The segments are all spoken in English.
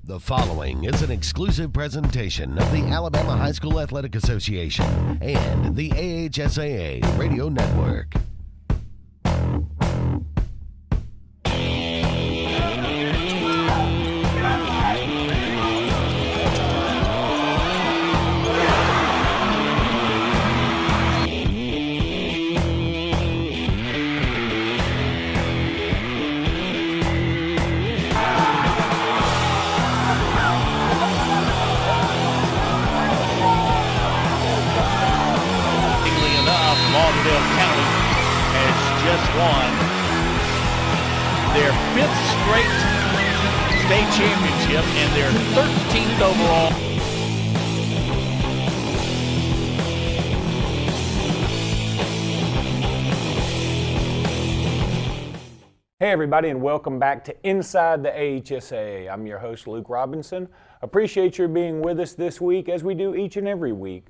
The following is an exclusive presentation of the Alabama High School Athletic Association and the AHSAA Radio Network. Won their fifth straight state championship and their 13th overall. Hey everybody, and welcome back to Inside the AHSAA. I'm your host, Luke Robinson. Appreciate your being with us this week as we do each and every week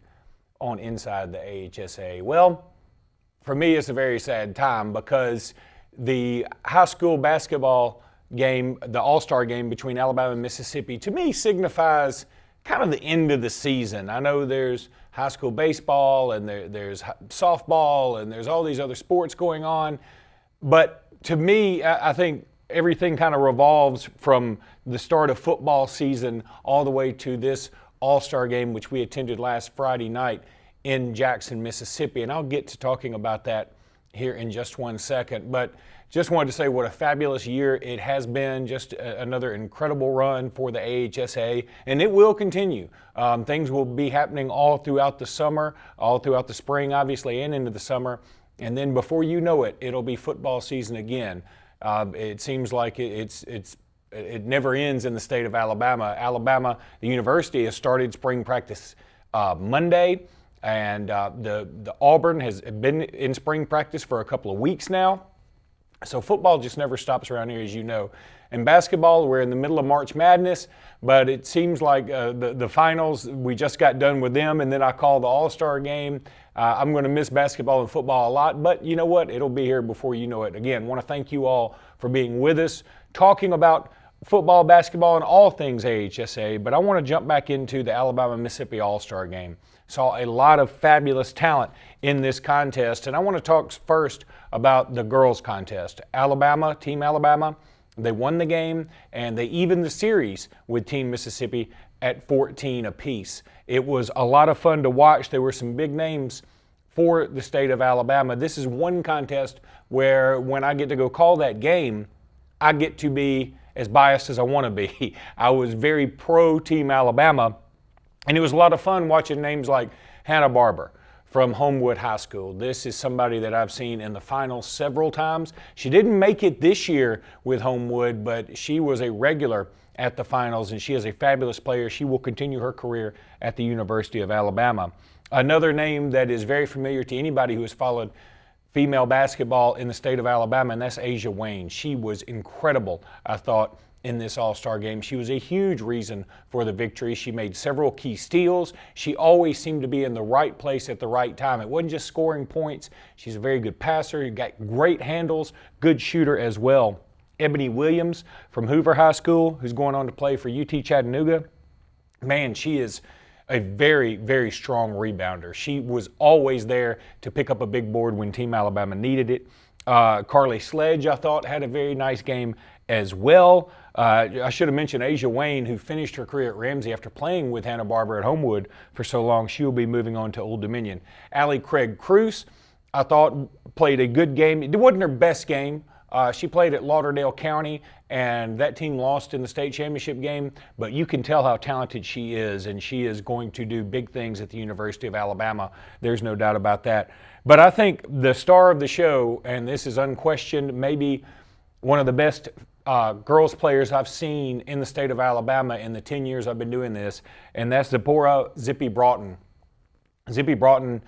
on Inside the AHSAA. Well, for me, it's a very sad time because the high school basketball game, the All-Star game between Alabama and Mississippi, to me signifies kind of the end of the season. I know there's high school baseball and there's softball and there's all these other sports going on, but to me, I think everything kind of revolves from the start of football season all the way to this All-Star game, which we attended last Friday night in Jackson, Mississippi, and I'll get to talking about that here in just one second. But just wanted to say what a fabulous year it has been, just another incredible run for the AHSA, and it will continue. Things will be happening all throughout the summer, all throughout the spring, obviously, and into the summer, and then before you know it, it'll be football season again. It seems like it never ends in the state of Alabama. Alabama, the university, has started spring practice Monday. And the Auburn has been in spring practice for a couple of weeks now. So football just never stops around here, as you know. And basketball, we're in the middle of March Madness, but it seems like the finals, we just got done with them, and then I called the All-Star game. I'm going to miss basketball and football a lot, but you know what? It'll be here before you know it. Again, want to thank you all for being with us, talking about football, basketball, and all things AHSA, but I want to jump back into the Alabama-Mississippi All-Star game. Saw a lot of fabulous talent in this contest, and I want to talk first about the girls' contest. Alabama, Team Alabama, they won the game, and they evened the series with Team Mississippi at 14 apiece. It was a lot of fun to watch. There were some big names for the state of Alabama. This is one contest where when I get to go call that game, I get to be as biased as I want to be. I was very pro Team Alabama, and it was a lot of fun watching names like Hannah Barber from Homewood High School. This is somebody that I've seen in the finals several times. She didn't make it this year with Homewood, but she was a regular at the finals, and she is a fabulous player. She will continue her career at the University of Alabama. Another name that is very familiar to anybody who has followed female basketball in the state of Alabama, and that's Asia Wayne. She was incredible, I thought, in this All-Star game. She was a huge reason for the victory. She made several key steals. She always seemed to be in the right place at the right time. It wasn't just scoring points. She's a very good passer. Got great handles, good shooter as well. Ebony Williams from Hoover High School, who's going on to play for UT Chattanooga. Man, she is a very, very strong rebounder. She was always there to pick up a big board when Team Alabama needed it. Carly Sledge, I thought, had a very nice game as well. I should have mentioned Asia Wayne, who finished her career at Ramsey after playing with Hannah Barber at Homewood for so long. She will be moving on to Old Dominion. Allie Craig Cruz, I thought, played a good game. It wasn't her best game. She played at Lauderdale County, and that team lost in the state championship game, but you can tell how talented she is, and she is going to do big things at the University of Alabama. There's no doubt about that. But I think the star of the show, and this is unquestioned, maybe one of the best girls players I've seen in the state of Alabama in the 10 years I've been doing this, and that's Deborah Zippy Broughton. Zippy Broughton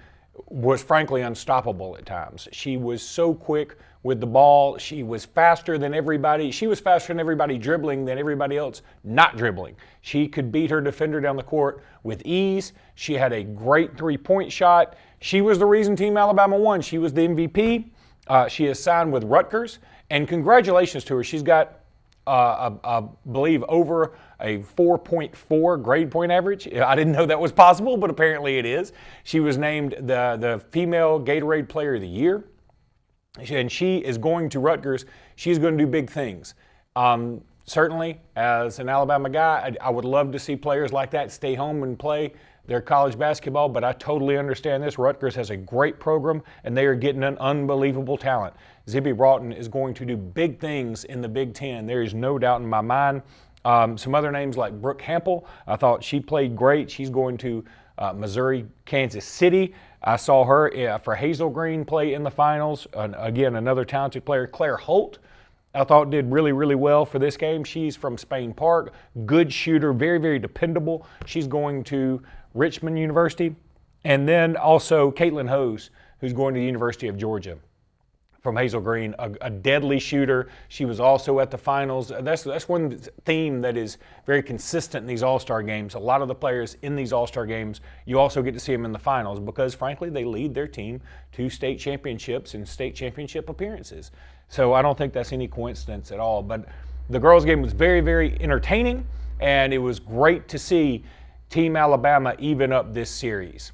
was frankly unstoppable at times. She was so quick with the ball. She was faster than everybody. She was faster than everybody dribbling than everybody else not dribbling. She could beat her defender down the court with ease. She had a great three-point shot. She was the reason Team Alabama won. She was the MVP. She is signed with Rutgers, and congratulations to her. She's got I believe, over a 4.4 grade point average. I didn't know that was possible, but apparently it is. She was named the female Gatorade Player of the Year, and she is going to Rutgers. She's going to do big things. Certainly, as an Alabama guy, I would love to see players like that stay home and play their college basketball, but I totally understand this. Rutgers has a great program, and they are getting an unbelievable talent. Zibby Broughton is going to do big things in the Big Ten. There is no doubt in my mind. Some other names like Brooke Hampel, I thought she played great. She's going to Missouri, Kansas City. I saw her for Hazel Green play in the finals. Again, another talented player. Claire Holt, I thought did really, really well for this game. She's from Spain Park, good shooter, very, very dependable. She's going to Richmond University. And then also Caitlin Hose, who's going to the University of Georgia from Hazel Green, a deadly shooter. She was also at the finals. That's one theme that is very consistent in these All-Star games. A lot of the players in these All-Star games, you also get to see them in the finals because, frankly, they lead their team to state championships and state championship appearances. So I don't think that's any coincidence at all. But the girls' game was very, very entertaining, and it was great to see Team Alabama even up this series.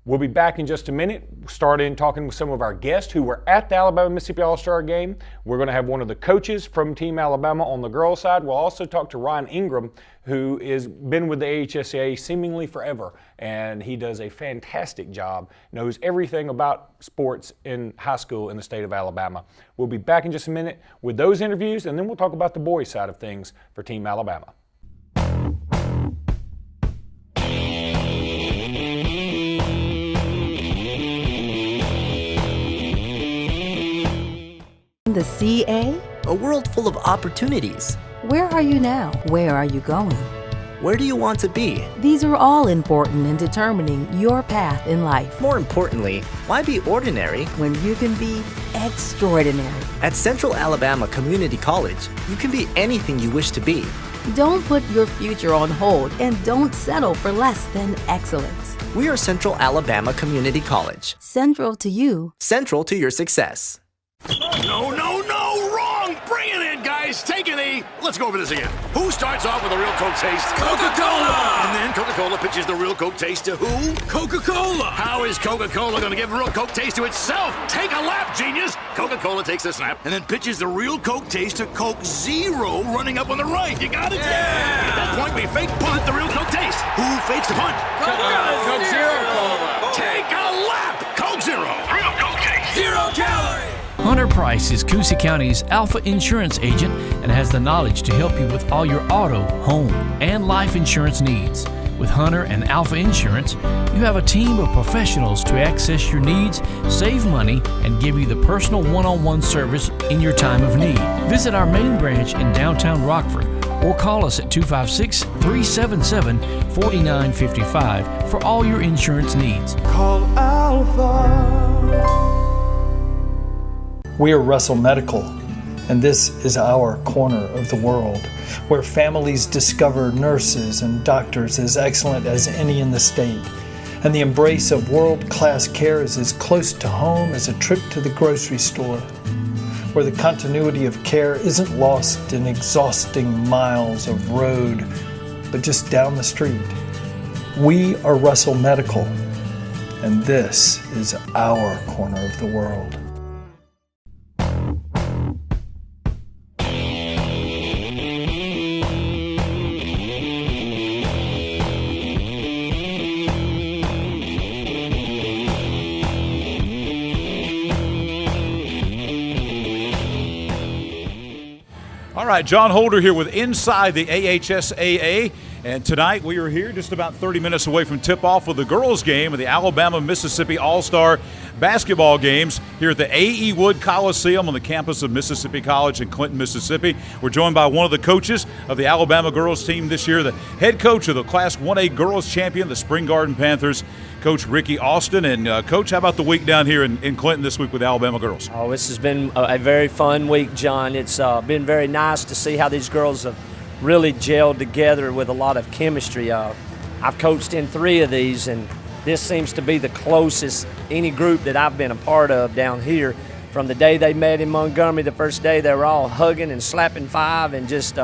We'll be back in just a minute. Start in talking with some of our guests who were at the Alabama-Mississippi All-Star game. We're going to have one of the coaches from Team Alabama on the girls' side. We'll also talk to Ryan Ingram, who has been with the AHSAA seemingly forever, and he does a fantastic job, knows everything about sports in high school in the state of Alabama. We'll be back in just a minute with those interviews, and then we'll talk about the boys' side of things for Team Alabama. The CA? A world full of opportunities. Where are you now? Where are you going? Where do you want to be? These are all important in determining your path in life. More importantly, why be ordinary when you can be extraordinary? At Central Alabama Community College, you can be anything you wish to be. Don't put your future on hold and don't settle for less than excellence. We are Central Alabama Community College. Central to you. Central to your success. No, wrong! Bring it in, guys! Take a knee! Let's go over this again. Who starts off with a real Coke taste? Coca-Cola! And then Coca-Cola pitches the real Coke taste to who? Coca-Cola! How is Coca-Cola gonna give real Coke taste to itself? Take a lap, genius! Coca-Cola takes a snap and then pitches the real Coke taste to Coke Zero running up on the right. You got it? Yeah! At that point, we fake punt the real Coke taste. Who fakes the punt? Coke Zero. Take a lap! Coke Zero! Real Coke taste! 0 calories! Hunter Price is Coosa County's Alpha Insurance agent and has the knowledge to help you with all your auto, home, and life insurance needs. With Hunter and Alpha Insurance, you have a team of professionals to access your needs, save money, and give you the personal one-on-one service in your time of need. Visit our main branch in downtown Rockford or call us at 256-377-4955 for all your insurance needs. Call Alpha. We are Russell Medical, and this is our corner of the world, where families discover nurses and doctors as excellent as any in the state, and the embrace of world-class care is as close to home as a trip to the grocery store, where the continuity of care isn't lost in exhausting miles of road, but just down the street. We are Russell Medical, and this is our corner of the world. All right, John Holder here with Inside the AHSAA, and tonight we are here just about 30 minutes away from tip-off of the girls' game of the Alabama-Mississippi All-Star Basketball Games here at the A.E. Wood Coliseum on the campus of Mississippi College in Clinton, Mississippi. We're joined by one of the coaches of the Alabama girls team this year, the head coach of the Class 1A girls champion, the Spring Garden Panthers, Coach Ricky Austin. And Coach, how about the week down here in Clinton this week with the Alabama girls? Oh, this has been a very fun week, John. It's been very nice to see how these girls have really gelled together with a lot of chemistry. I've coached in 3 of these, and this seems to be the closest any group that I've been a part of down here. from the day they met in Montgomery, the first day, they were all hugging and slapping five, and just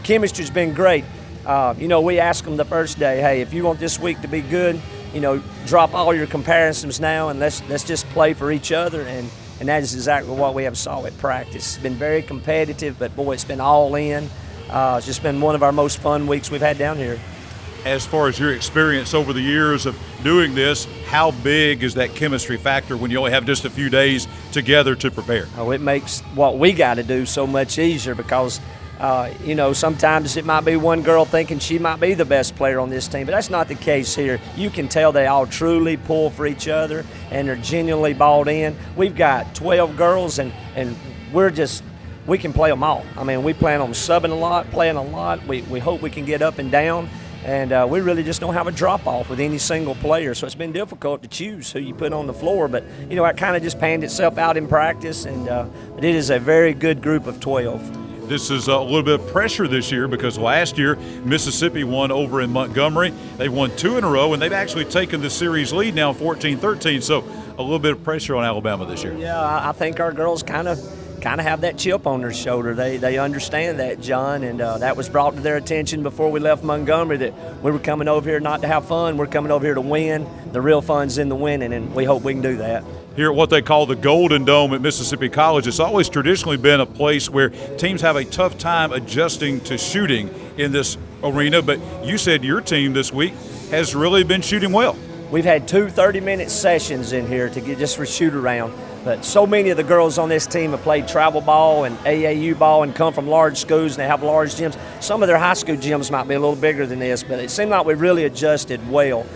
chemistry's been great. We asked them the first day, hey, if you want this week to be good, drop all your comparisons now and let's just play for each other. And that is exactly what we have saw at practice. It's been very competitive, but boy, it's been all in. It's just been one of our most fun weeks we've had down here. As far as your experience over the years of doing this, how big is that chemistry factor when you only have just a few days together to prepare? Oh, it makes what we got to do so much easier because, sometimes it might be one girl thinking she might be the best player on this team, but that's not the case here. You can tell they all truly pull for each other and they're genuinely bought in. We've got 12 girls and we can play them all. I mean, we plan on subbing a lot, playing a lot. We hope we can get up and down. And we really just don't have a drop-off with any single player. So it's been difficult to choose who you put on the floor. But, it kind of just panned itself out in practice. And it is a very good group of 12. This is a little bit of pressure this year because last year Mississippi won over in Montgomery. They've won 2 in a row, and they've actually taken the series lead now 14-13. So a little bit of pressure on Alabama this year. Yeah, I think our girls kind of have that chip on their shoulder. They understand that, John, and that was brought to their attention before we left Montgomery that we were coming over here not to have fun. We're coming over here to win. The real fun's in the winning, and we hope we can do that. Here at what they call the Golden Dome at Mississippi College, it's always traditionally been a place where teams have a tough time adjusting to shooting in this arena, but you said your team this week has really been shooting well. We've had 2 30-minute sessions in here to get just for shoot around. But so many of the girls on this team have played travel ball and AAU ball and come from large schools and they have large gyms. Some of their high school gyms might be a little bigger than this, but it seemed like we really adjusted well.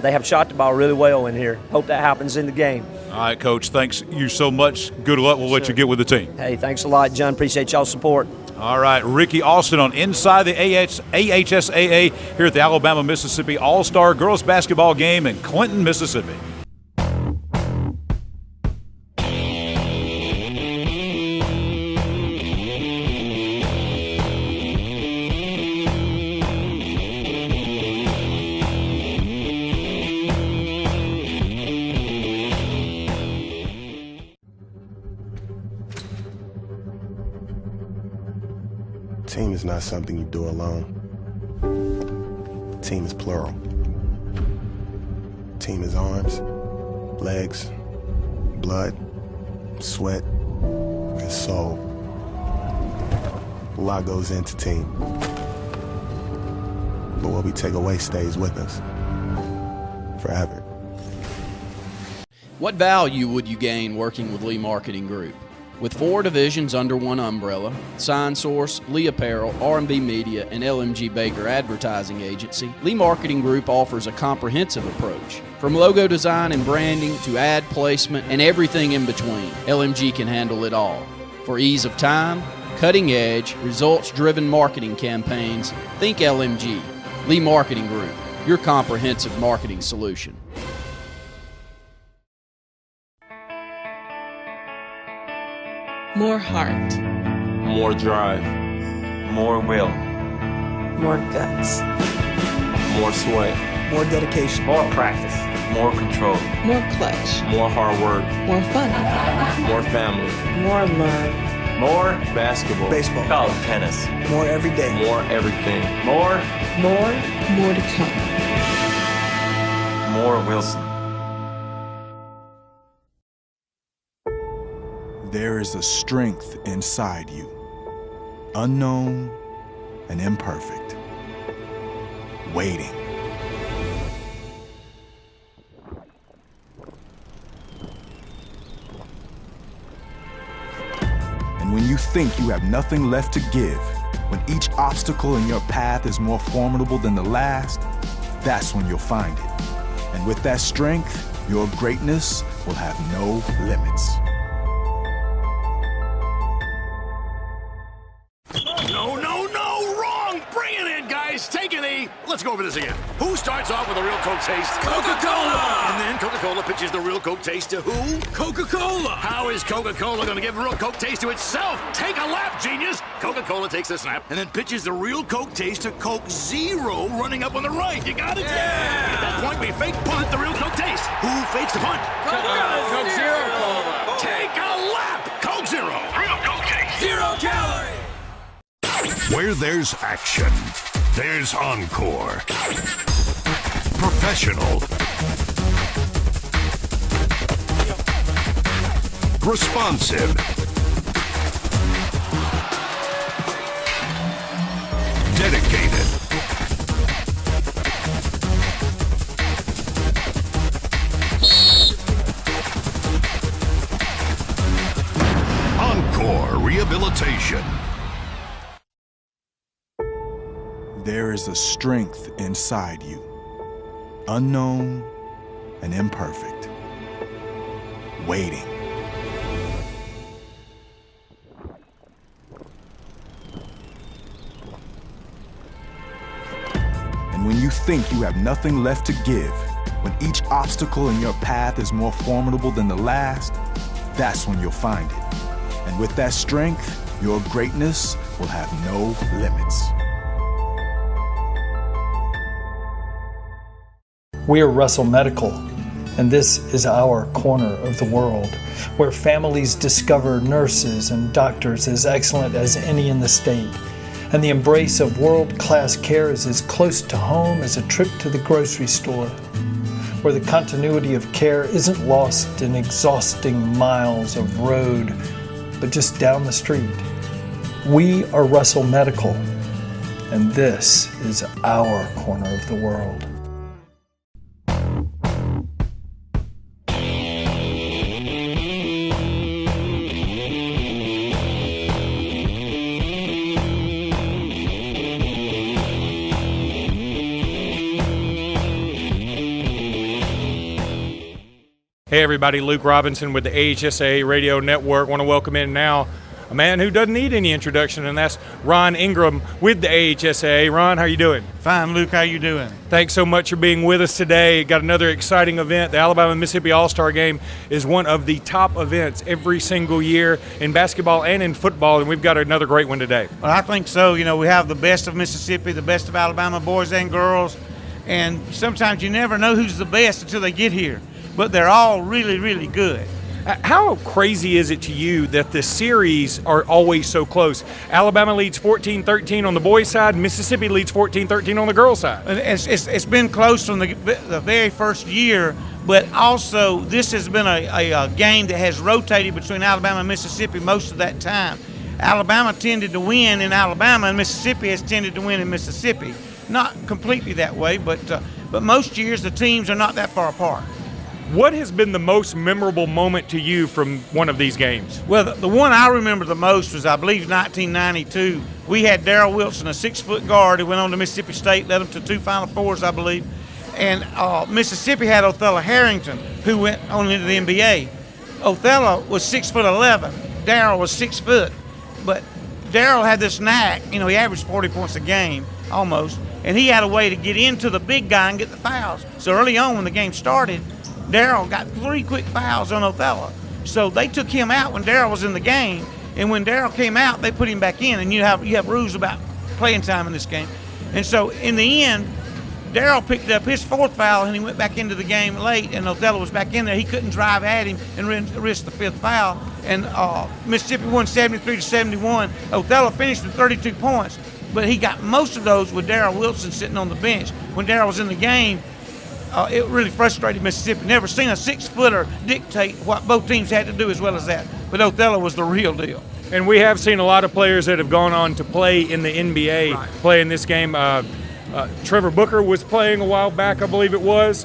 They have shot the ball really well in here. Hope that happens in the game. All right, Coach, thanks you so much. Good luck. We'll let you get with the team. Hey, thanks a lot, John. Appreciate y'all's support. All right, Ricky Austin on Inside the AHSAA here at the Alabama-Mississippi All-Star Girls Basketball Game in Clinton, Mississippi. Team is not something you do alone. Team is plural. Team is arms, legs, blood, sweat, and soul. A lot goes into team. But what we take away stays with us forever. What value would you gain working with Lee Marketing Group? With 4 divisions under one umbrella, Sign Source, Lee Apparel, R&B Media, and LMG Baker Advertising Agency, Lee Marketing Group offers a comprehensive approach. From logo design and branding to ad placement and everything in between, LMG can handle it all. For ease of time, cutting-edge, results-driven marketing campaigns, think LMG. Lee Marketing Group, your comprehensive marketing solution. More heart. More drive. More will. More guts. More sweat. More dedication. More practice. More control. More clutch. More hard work. More fun. More family. More love. More basketball. Baseball. College tennis. More every day. More everything. More to come. More Wilson. There is a strength inside you, unknown and imperfect, waiting. And when you think you have nothing left to give, when each obstacle in your path is more formidable than the last, that's when you'll find it. And with that strength, your greatness will have no limits. Take a knee. Let's go over this again. Who starts off with a real Coke taste? Coca-Cola! And then Coca-Cola pitches the real Coke taste to who? Coca-Cola! How is Coca-Cola going to give real Coke taste to itself? Take a lap, genius! Coca-Cola takes a snap and then pitches the real Coke taste to Coke Zero running up on the right. You got it? Yeah! At that point, we fake punt the real Coke taste. Who fakes the punt? Coke Zero! Take a lap. Coke Zero. Real Coke taste. 0 calorie. Where there's action, there's Encore. Professional. Responsive. Dedicated. Encore Rehabilitation. There is a strength inside you, unknown and imperfect, waiting. And when you think you have nothing left to give, when each obstacle in your path is more formidable than the last, that's when you'll find it. And with that strength, your greatness will have no limits. We are Russell Medical, and this is our corner of the world, where families discover nurses and doctors as excellent as any in the state, and the embrace of world-class care is as close to home as a trip to the grocery store, where the continuity of care isn't lost in exhausting miles of road, but just down the street. We are Russell Medical, and this is our corner of the world. Hey everybody, Luke Robinson with the AHSA Radio Network. Want to welcome in now a man who doesn't need any introduction, and that's Ron Ingram with the AHSA. Ron, how you doing? Fine, Luke. How you doing? Thanks so much for being with us today. Got another exciting event. The Alabama-Mississippi All-Star Game is one of the top events every single year in basketball and in football, and we've got another great one today. Well, I think so. You know, we have the best of Mississippi, the best of Alabama boys and girls, and sometimes you never know who's the best until they get here. But they're all really, really good. How crazy is it to you that the series are always so close? Alabama leads 14-13 on the boys' side, Mississippi leads 14-13 on the girls' side. It's been close from the very first year, but also this has been a game that has rotated between Alabama and Mississippi most of that time. Alabama tended to win in Alabama, and Mississippi has tended to win in Mississippi. Not completely that way, but most years the teams are not that far apart. What has been the most memorable moment to you from one of these games? Well, the one I remember the most was, I believe, 1992. We had Darrell Wilson, a 6-foot guard who went on to Mississippi State, led them to 2 Final Fours, I believe. And Mississippi had Othello Harrington, who went on into the NBA. Othello was 6'11". Darrell was 6 foot. But Darrell had this knack. You know, he averaged 40 points a game, almost. And he had a way to get into the big guy and get the fouls. So early on when the game started, Darrell got 3 quick fouls on Othello. So they took him out when Darrell was in the game, and when Darrell came out, they put him back in. And you have rules about playing time in this game. And so in the end, Darrell picked up his 4th foul, and he went back into the game late, and Othello was back in there. He couldn't drive at him and risk the 5th foul. And Mississippi won 73-71. Othello finished with 32 points, but he got most of those with Darrell Wilson sitting on the bench. When Darrell was in the game, it really frustrated Mississippi. Never seen a 6-footer dictate what both teams had to do as well as that. But Othello was the real deal. And we have seen a lot of players that have gone on to play in the NBA play in this game. Trevor Booker was playing a while back, I believe it was.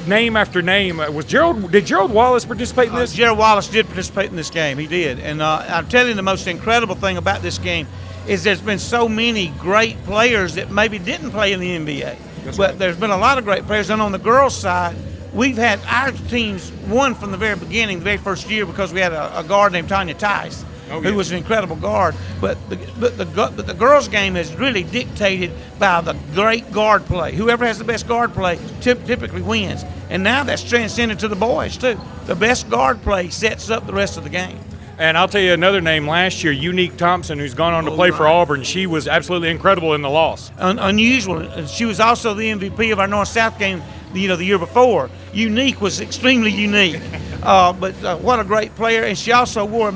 Name after name. Did Gerald Wallace participate in this? Gerald Wallace did participate in this game. He did. And I'm telling you, the most incredible thing about this game is there's been so many great players that maybe didn't play in the NBA. But there's been a lot of great players. And on the girls' side, we've had our teams won from the very beginning, the very first year, because we had a guard named Tanya Tice, who was an incredible guard. But the girls' game is really dictated by the great guard play. Whoever has the best guard play typically wins. And now that's transcended to the boys, too. The best guard play sets up the rest of the game. And I'll tell you another name last year, Unique Thompson, who's gone on to play for Auburn. She was absolutely incredible in the loss. Unusual. She was also the MVP of our North-South game, the year before. Unique was extremely unique. But what a great player, and she also wore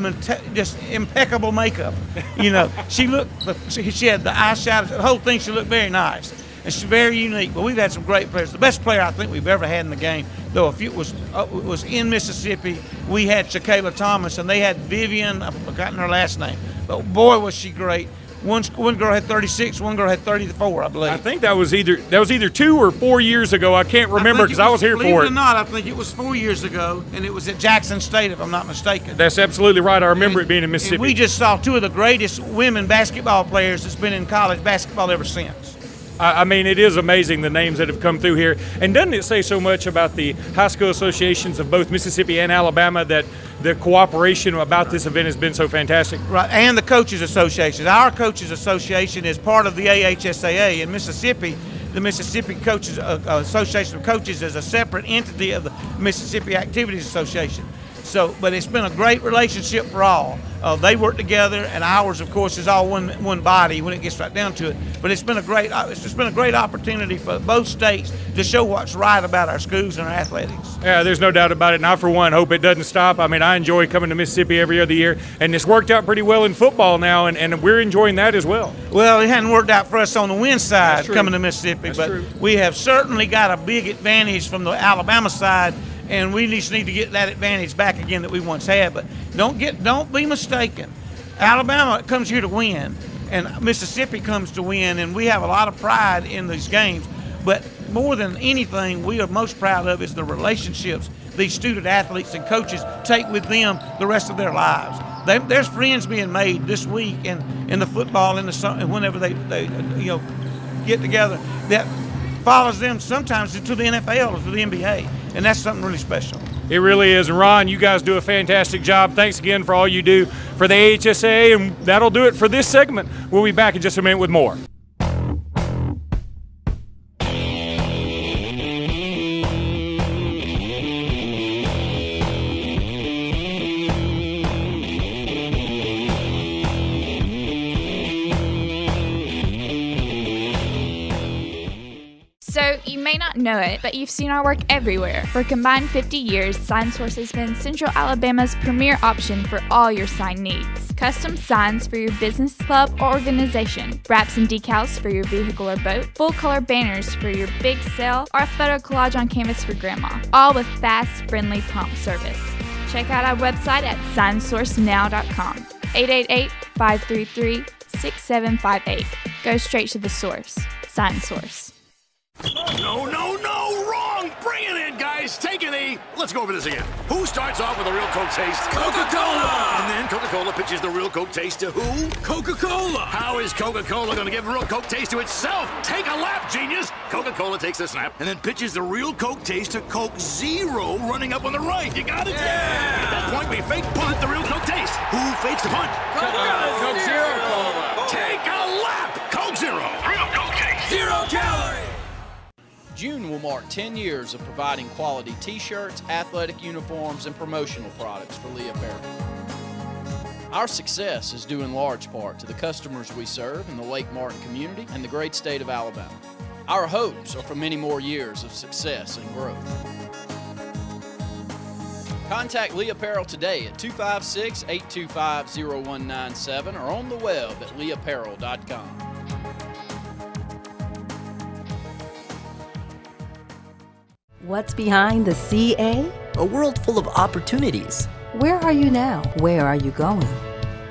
just impeccable makeup. You know, she had the eyeshadow, the whole thing. She looked very nice, and she's very unique. But we've had some great players. The best player I think we've ever had in the game, though, if it was in Mississippi, we had Shakayla Thomas, and they had Vivian. I've forgotten her last name, but boy was she great. One girl had 36, one girl had 34, I believe. I think that was either 2 or 4 years ago. I can't remember because I was here for it. Believe it or not, I think it was 4 years ago, and it was at Jackson State, if I'm not mistaken. That's absolutely right. I remember it being in Mississippi. And we just saw two of the greatest women basketball players that's been in college basketball ever since. I mean, it is amazing the names that have come through here. And doesn't it say so much about the high school associations of both Mississippi and Alabama that the cooperation about this event has been so fantastic? Right, and the Coaches Association. Our Coaches Association is part of the AHSAA in Mississippi. The Mississippi Coaches Association of Coaches is a separate entity of the Mississippi Activities Association. So, but it's been a great relationship for all. They work together, and ours, of course, is all one body when it gets right down to it. But it's been a great opportunity for both states to show what's right about our schools and our athletics. Yeah, there's no doubt about it. And I, for one, hope it doesn't stop. I mean, I enjoy coming to Mississippi every other year, and it's worked out pretty well in football now, and we're enjoying that as well. Well, it hadn't worked out for us on the win side coming to Mississippi, but we have certainly got a big advantage from the Alabama side. And we just need to get that advantage back again that we once had. But don't be mistaken. Alabama comes here to win, and Mississippi comes to win, and we have a lot of pride in these games. But more than anything, we are most proud of is the relationships these student athletes and coaches take with them the rest of their lives. There's friends being made this week and in the football and whenever they get together that follows them sometimes to the NFL or to the NBA. And that's something really special. It really is. And Ron, you guys do a fantastic job. Thanks again for all you do for the AHSAA, and that'll do it for this segment. We'll be back in just a minute with more. So, you may not know it, but you've seen our work everywhere. For a combined 50 years, SignSource has been Central Alabama's premier option for all your sign needs. Custom signs for your business, club, or organization. Wraps and decals for your vehicle or boat. Full-color banners for your big sale, or a photo collage on canvas for grandma. All with fast, friendly, prompt service. Check out our website at signsourcenow.com. 888-533-6758. Go straight to the source. SignSource. No, wrong! Bring it in, guys! Take a knee! Let's go over this again. Who starts off with a real Coke taste? Coca-Cola! And then Coca-Cola pitches the real Coke taste to who? Coca-Cola! How is Coca-Cola going to give a real Coke taste to itself? Take a lap, genius! Coca-Cola takes a snap and then pitches the real Coke taste to Coke Zero running up on the right. You got it? Yeah! At that point, we fake punt the real Coke taste. Who fakes the punt? Coke Zero Cola! Take a lap! Coke Zero! Real Coke taste! 0 calorie! June will mark 10 years of providing quality t-shirts, athletic uniforms, and promotional products for Lee Apparel. Our success is due in large part to the customers we serve in the Lake Martin community and the great state of Alabama. Our hopes are for many more years of success and growth. Contact Lee Apparel today at 256-825-0197 or on the web at leeapparel.com. What's behind the CA? A world full of opportunities. Where are you now? Where are you going?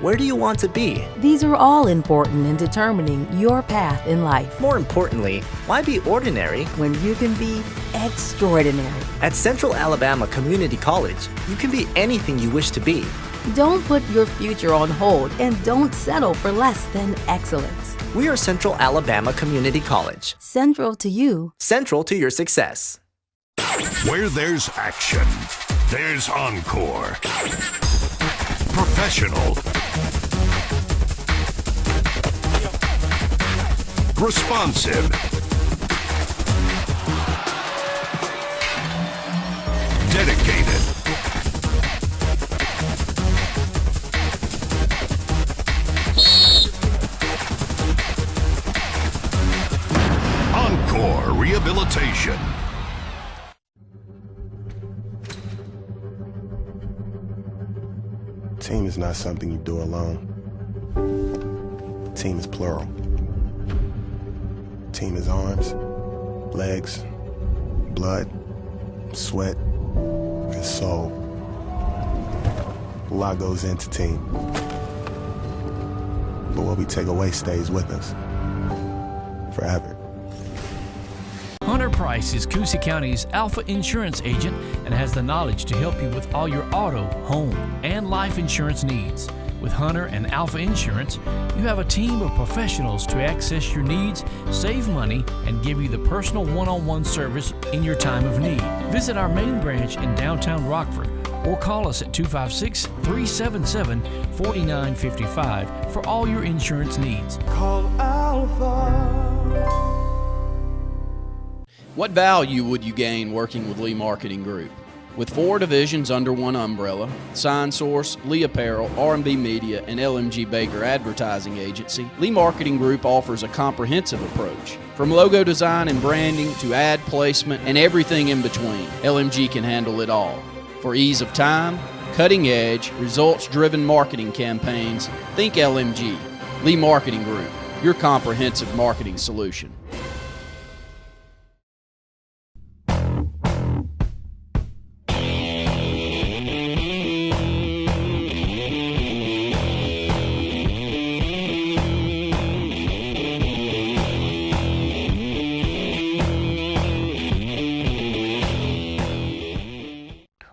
Where do you want to be? These are all important in determining your path in life. More importantly, why be ordinary when you can be extraordinary? At Central Alabama Community College, you can be anything you wish to be. Don't put your future on hold and don't settle for less than excellence. We are Central Alabama Community College. Central to you. Central to your success. Where there's action, there's Encore. Professional. Responsive. Dedicated. Encore Rehabilitation. Team is not something you do alone. Team is plural. Team is arms, legs, blood, sweat, and soul. A lot goes into team. But what we take away stays with us forever. Hunter Price is Coosa County's Alpha Insurance agent and has the knowledge to help you with all your auto, home, and life insurance needs. With Hunter and Alpha Insurance, you have a team of professionals to access your needs, save money, and give you the personal one-on-one service in your time of need. Visit our main branch in downtown Rockford or call us at 256-377-4955 for all your insurance needs. Call Alpha. What value would you gain working with Lee Marketing Group? With 4 divisions under one umbrella, Sign Source, Lee Apparel, R&B Media, and LMG Baker Advertising Agency, Lee Marketing Group offers a comprehensive approach. From logo design and branding to ad placement and everything in between, LMG can handle it all. For ease of time, cutting-edge, results-driven marketing campaigns, think LMG. Lee Marketing Group, your comprehensive marketing solution.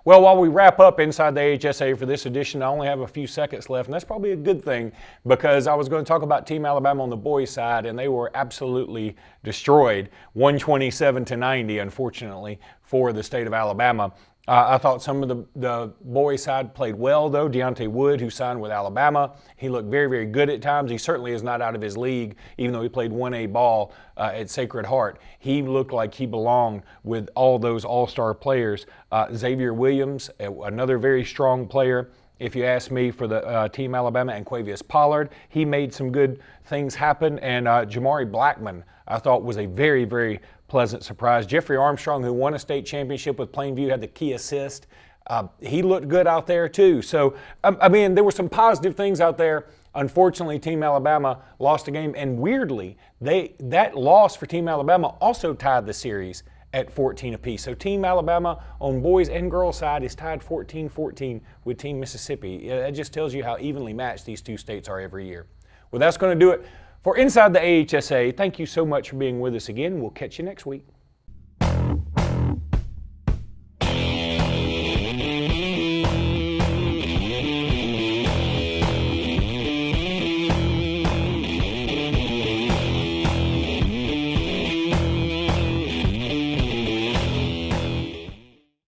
Well, while we wrap up Inside the AHSA for this edition, I only have a few seconds left, and that's probably a good thing because I was going to talk about Team Alabama on the boys' side, and they were absolutely destroyed, 127-90, unfortunately, for the state of Alabama. I thought some of the boys' side played well, though. Deontay Wood, who signed with Alabama, he looked very, very good at times. He certainly is not out of his league, even though he played 1A ball at Sacred Heart. He looked like he belonged with all those all-star players. Xavier Williams, another very strong player, if you ask me, for the Team Alabama, and Quavius Pollard. He made some good things happen. And Jamari Blackman, I thought, was a very, very pleasant surprise. Jeffrey Armstrong, who won a state championship with Plainview, had the key assist. He looked good out there too. So, I mean, there were some positive things out there. Unfortunately, Team Alabama lost a game, and weirdly, that loss for Team Alabama also tied the series at 14 apiece. So Team Alabama on boys and girls side is tied 14-14 with Team Mississippi. That just tells you how evenly matched these two states are every year. Well, that's going to do it for Inside the AHSA. Thank you so much for being with us again. We'll catch you next week.